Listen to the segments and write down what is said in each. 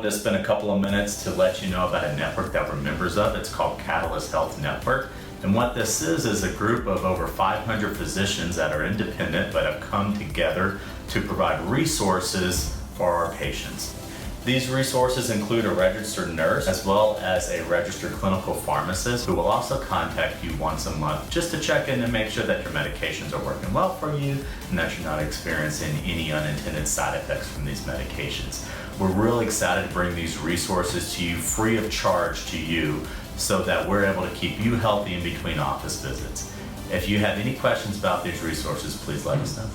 wanted to spend a couple of minutes to let you know about a network that we're members of. It's called Catalyst Health Network. And what this is a group of over 500 physicians that are independent but have come together to provide resources for our patients. These resources include a registered nurse as well as a registered clinical pharmacist who will also contact you once a month just to check in and make sure that your medications are working well for you and that you're not experiencing any unintended side effects from these medications. We're really excited to bring these resources to you free of charge to you so that we're able to keep you healthy in between office visits. If you have any questions about these resources, please let us know.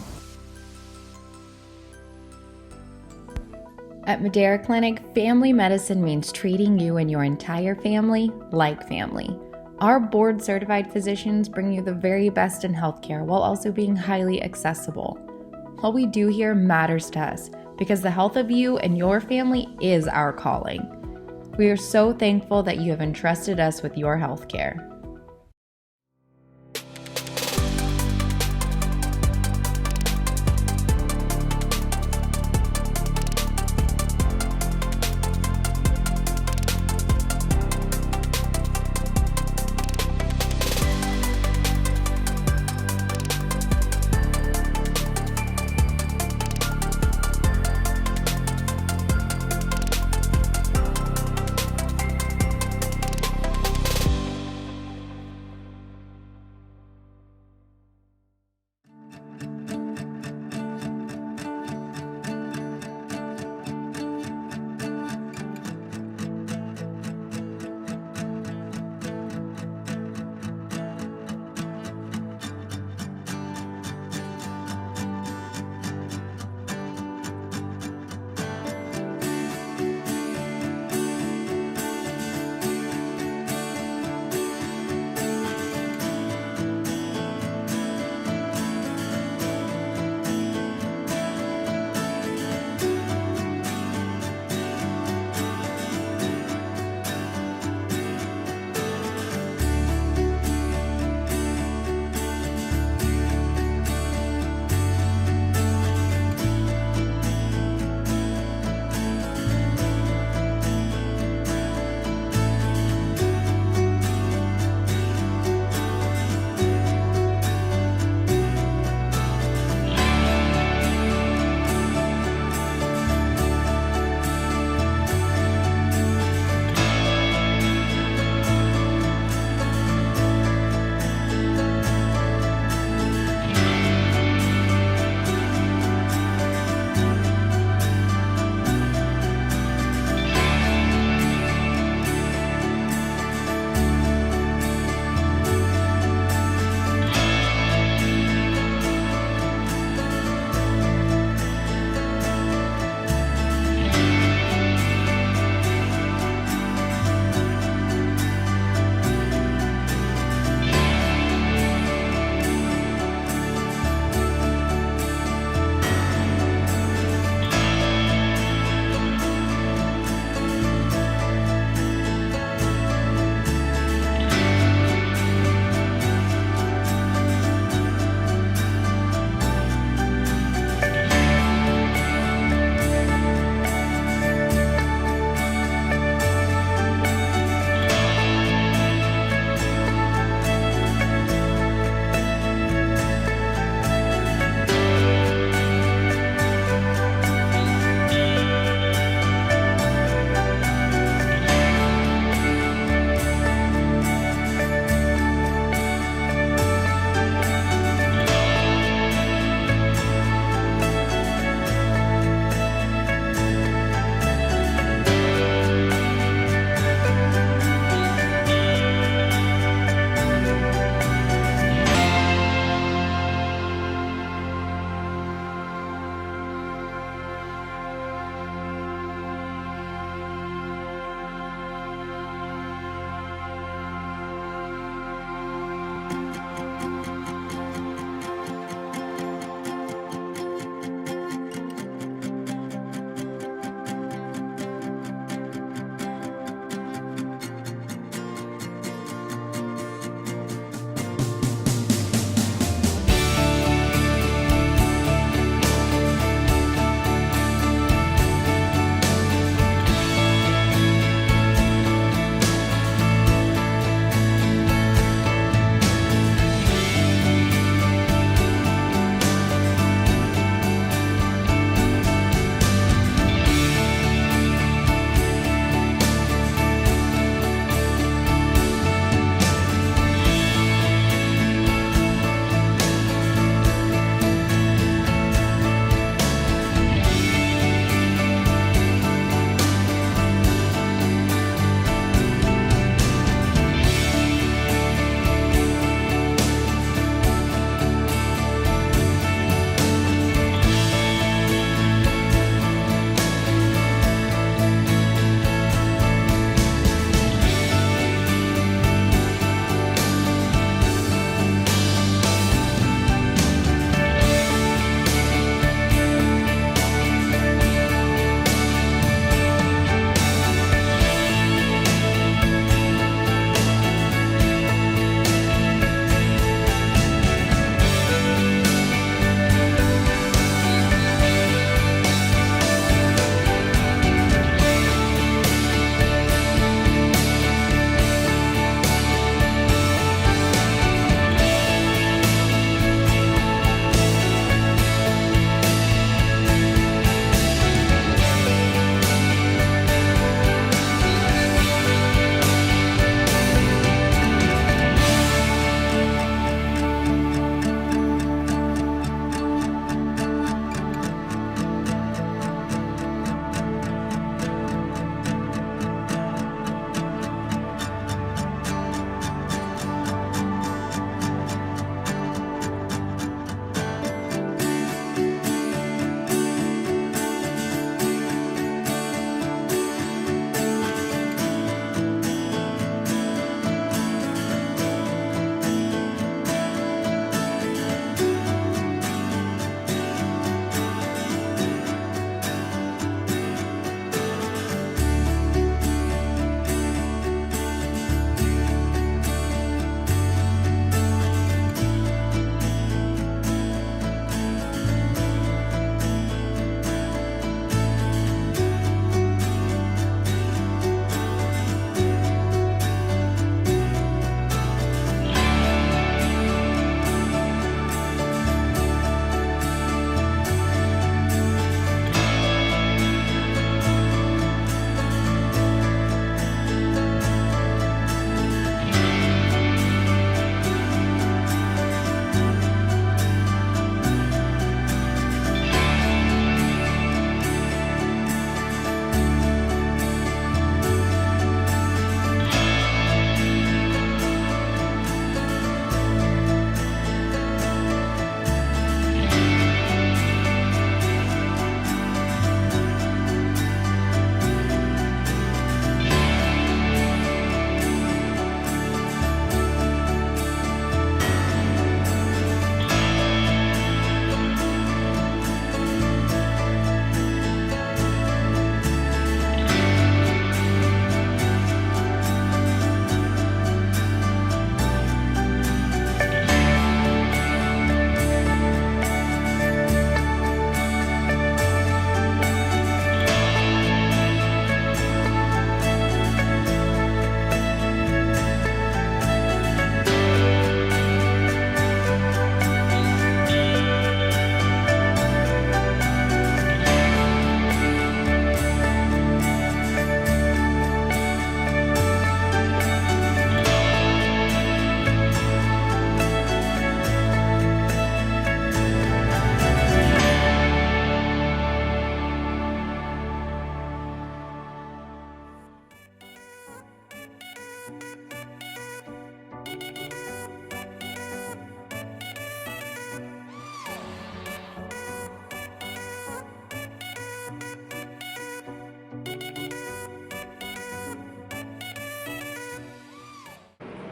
At Madera Clinic, family medicine means treating you and your entire family like family. Our board-certified physicians bring you the very best in healthcare while also being highly accessible. What we do here matters to us because the health of you and your family is our calling. We are so thankful that you have entrusted us with your healthcare.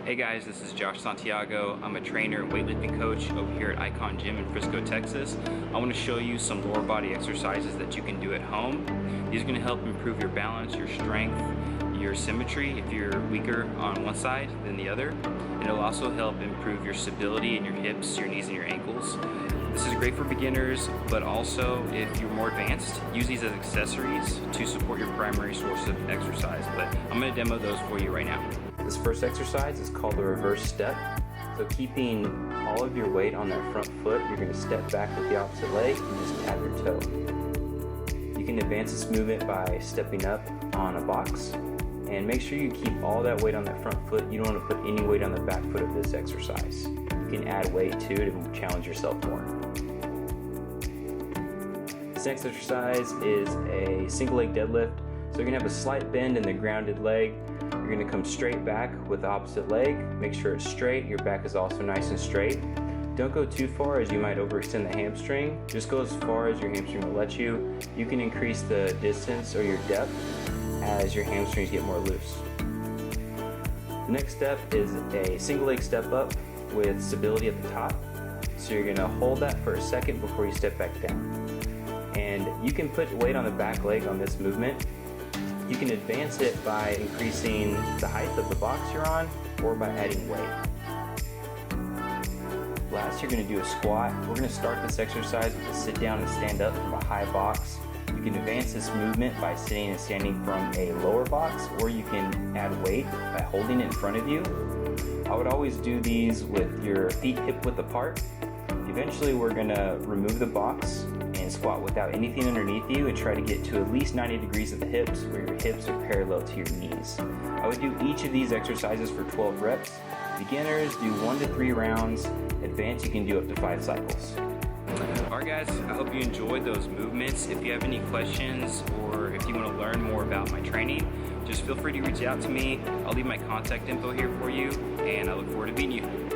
Hey guys, this is Josh Santiago. I'm a trainer and weightlifting coach over here at Icon Gym in Frisco, Texas. I want to show you some lower body exercises that you can do at home. These are going to help improve your balance, your strength, your symmetry if you're weaker on one side than the other. And it'll also help improve your stability in your hips, your knees, and your ankles. This is great for beginners, but also if you're more advanced, use these as accessories to support your primary source of exercise. But I'm going to demo those for you right now. This first exercise is called the reverse step. So keeping all of your weight on that front foot, you're going to step back with the opposite leg and just tap your toe. You can advance this movement by stepping up on a box, and make sure you keep all that weight on that front foot. You don't want to put any weight on the back foot of this exercise. You can add weight too to challenge yourself more. This next exercise is a single leg deadlift. So you're going to have a slight bend in the grounded leg. You're going to come straight back with the opposite leg. Make sure it's straight. Your back is also nice and straight. Don't go too far as you might overextend the hamstring. Just go as far as your hamstring will let you. You can increase the distance or your depth as your hamstrings get more loose. The next step is a single leg step up with stability at the top. So you're going to hold that for a second before you step back down. And you can put weight on the back leg on this movement. You can advance it by increasing the height of the box you're on or by adding weight. Last, you're going to do a squat. We're going to start this exercise with a sit down and stand up from a high box. You can advance this movement by sitting and standing from a lower box, or you can add weight by holding it in front of you. I would always do these with your feet hip width apart. Eventually, we're going to remove the box and squat without anything underneath you and try to get to at least 90 degrees at the hips, where your hips are parallel to your knees. I would do each of these exercises for 12 reps. Beginners do 1 to 3 rounds. Advanced, you can do up to 5 cycles. Alright guys, I hope you enjoyed those movements. If you have any questions or if you want to learn more about my training, just feel free to reach out to me. I'll leave my contact info here for you, and I look forward to meeting you.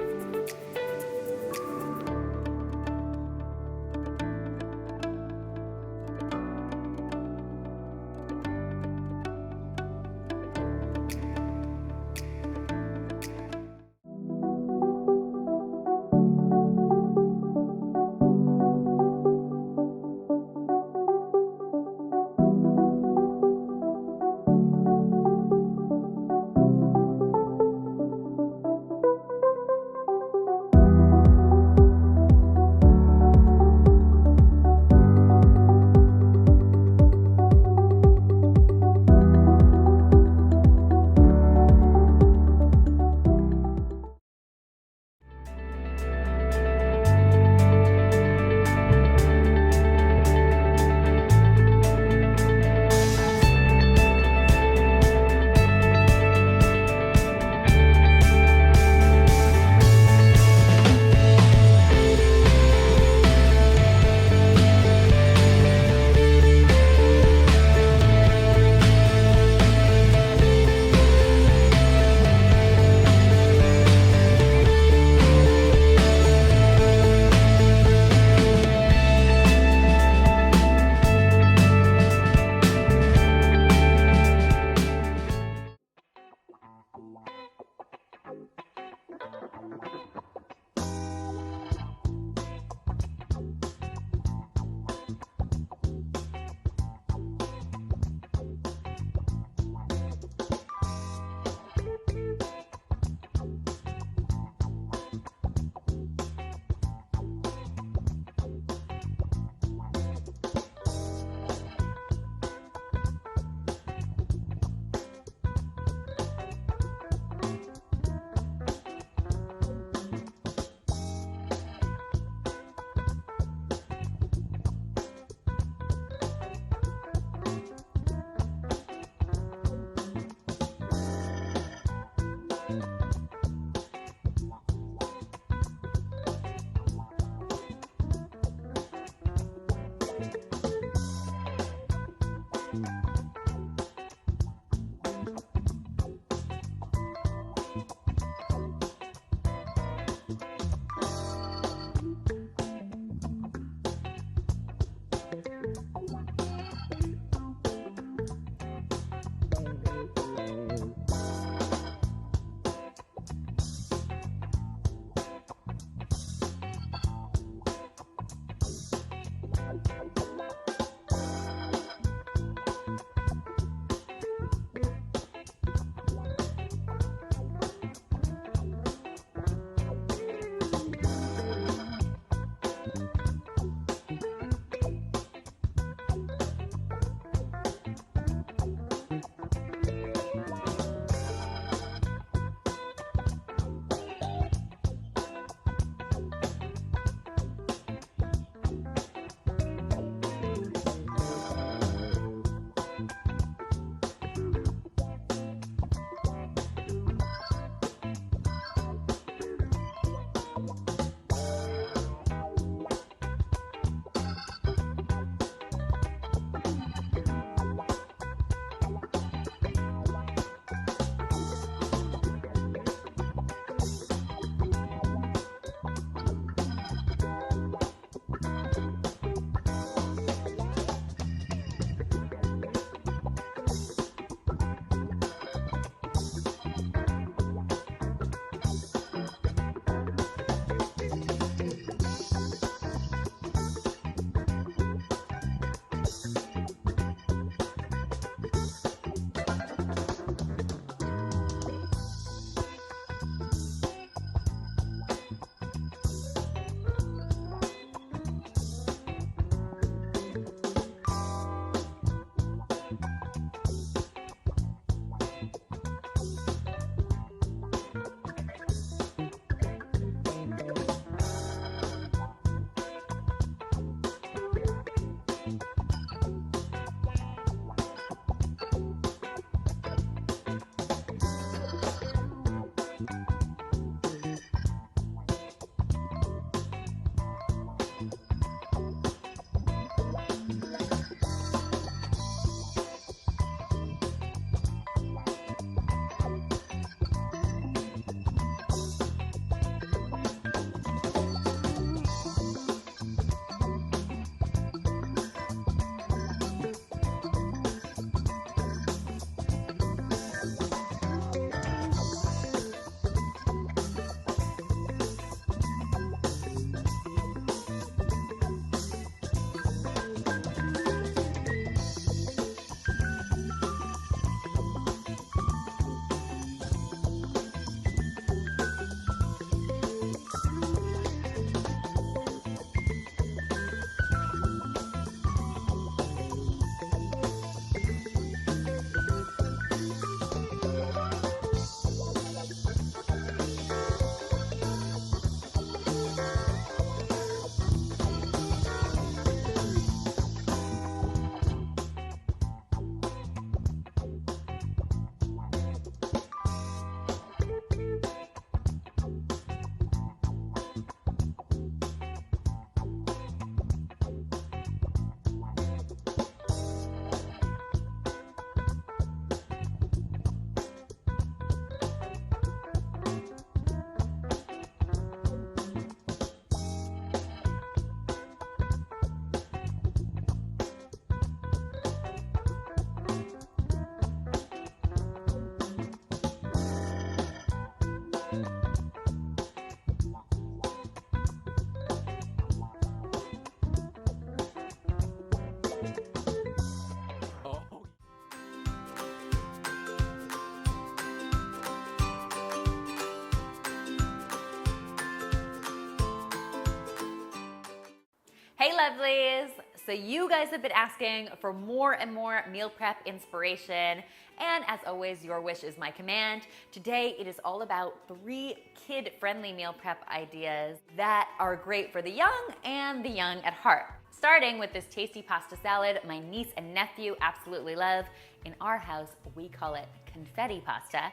lovelies! So you guys have been asking for more and more meal prep inspiration, and as always, your wish is my command. Today, it is all about 3 kid-friendly meal prep ideas that are great for the young and the young at heart. Starting with this tasty pasta salad my niece and nephew absolutely love. In our house, we call it confetti pasta.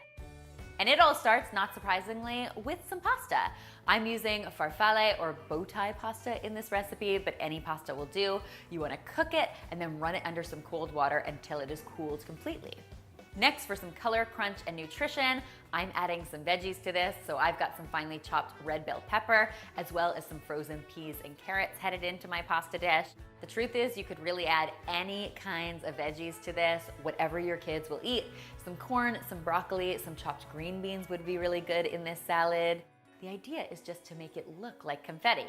And it all starts, not surprisingly, with some pasta. I'm using farfalle or bow tie pasta in this recipe, but any pasta will do. You wanna cook it and then run it under some cold water until it is cooled completely. Next, for some color, crunch, and nutrition, I'm adding some veggies to this. So I've got some finely chopped red bell pepper, as well as some frozen peas and carrots headed into my pasta dish. The truth is, you could really add any kinds of veggies to this, whatever your kids will eat. Some corn, some broccoli, some chopped green beans would be really good in this salad. The idea is just to make it look like confetti.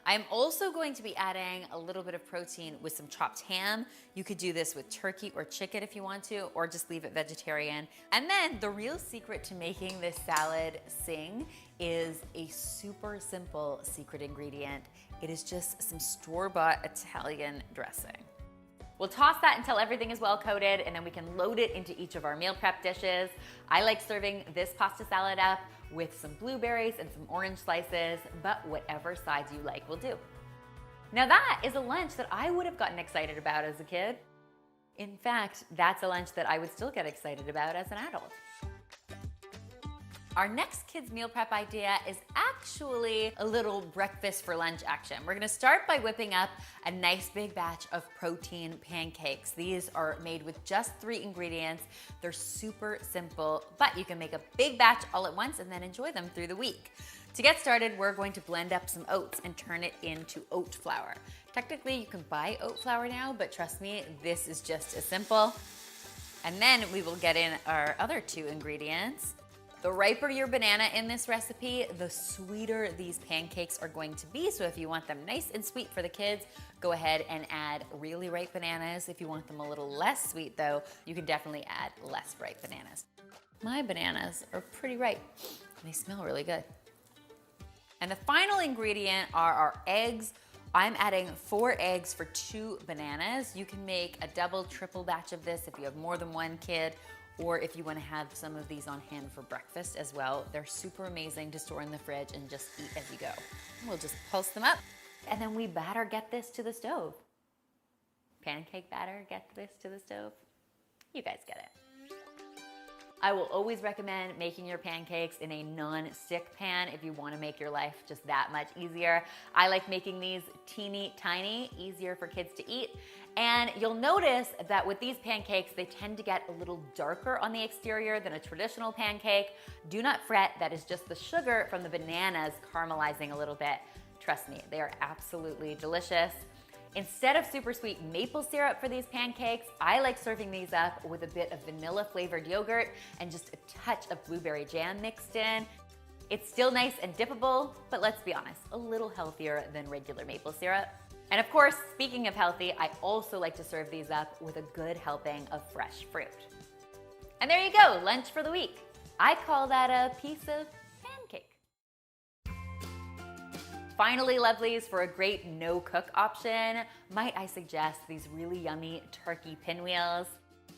I'm also going to be adding a little bit of protein with some chopped ham. You could do this with turkey or chicken if you want to, or just leave it vegetarian. And then the real secret to making this salad sing is a super simple secret ingredient. It is just some store-bought Italian dressing. We'll toss that until everything is well coated, and then we can load it into each of our meal prep dishes. I like serving this pasta salad up with some blueberries and some orange slices, but whatever sides you like will do. Now that is a lunch that I would have gotten excited about as a kid. In fact, that's a lunch that I would still get excited about as an adult. Our next kids meal prep idea is actually a little breakfast for lunch action. We're gonna start by whipping up a nice big batch of protein pancakes. These are made with just 3 ingredients. They're super simple, but you can make a big batch all at once and then enjoy them through the week. To get started, we're going to blend up some oats and turn it into oat flour. Technically, you can buy oat flour now, but trust me, this is just as simple. And then we will get in our other 2 ingredients. The riper your banana in this recipe, the sweeter these pancakes are going to be. So if you want them nice and sweet for the kids, go ahead and add really ripe bananas. If you want them a little less sweet though, you can definitely add less ripe bananas. My bananas are pretty ripe. They smell really good. And the final ingredient are our eggs. I'm adding 4 eggs for 2 bananas. You can make a double, triple batch of this if you have more than 1 kid, or if you want to have some of these on hand for breakfast as well. They're super amazing to store in the fridge and just eat as you go. We'll just pulse them up, and then we get this to the stove. Pancake batter, get this to the stove. You guys get it. I will always recommend making your pancakes in a non-stick pan if you want to make your life just that much easier. I like making these teeny tiny, easier for kids to eat. And you'll notice that with these pancakes, they tend to get a little darker on the exterior than a traditional pancake. Do not fret, that is just the sugar from the bananas caramelizing a little bit. Trust me, they are absolutely delicious. Instead of super sweet maple syrup for these pancakes, I like serving these up with a bit of vanilla flavored yogurt and just a touch of blueberry jam mixed in. It's still nice and dippable, but let's be honest, a little healthier than regular maple syrup. And of course, speaking of healthy, I also like to serve these up with a good helping of fresh fruit. And there you go, lunch for the week. I call that a piece of pancake. Finally, lovelies, for a great no-cook option, might I suggest these really yummy turkey pinwheels.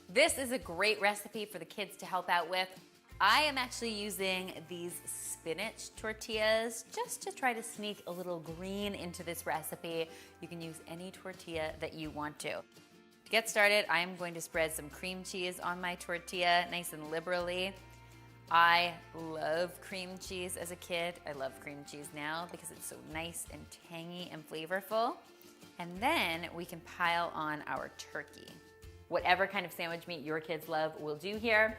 This is a great recipe for the kids to help out with. I am actually using these spinach tortillas just to try to sneak a little green into this recipe. You can use any tortilla that you want to. To get started, I am going to spread some cream cheese on my tortilla nice and liberally. I love cream cheese as a kid. I love cream cheese now because it's so nice and tangy and flavorful. And then we can pile on our turkey. Whatever kind of sandwich meat your kids love will do here.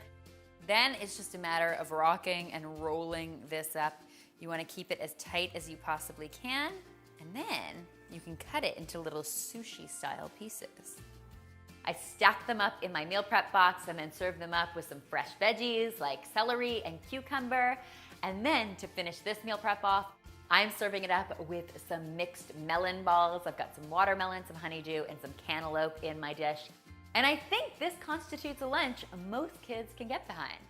Then it's just a matter of rocking and rolling this up. You want to keep it as tight as you possibly can, and then you can cut it into little sushi style pieces. I stack them up in my meal prep box and then serve them up with some fresh veggies like celery and cucumber. And then to finish this meal prep off, I'm serving it up with some mixed melon balls. I've got some watermelon, some honeydew, and some cantaloupe in my dish. And I think this constitutes a lunch most kids can get behind.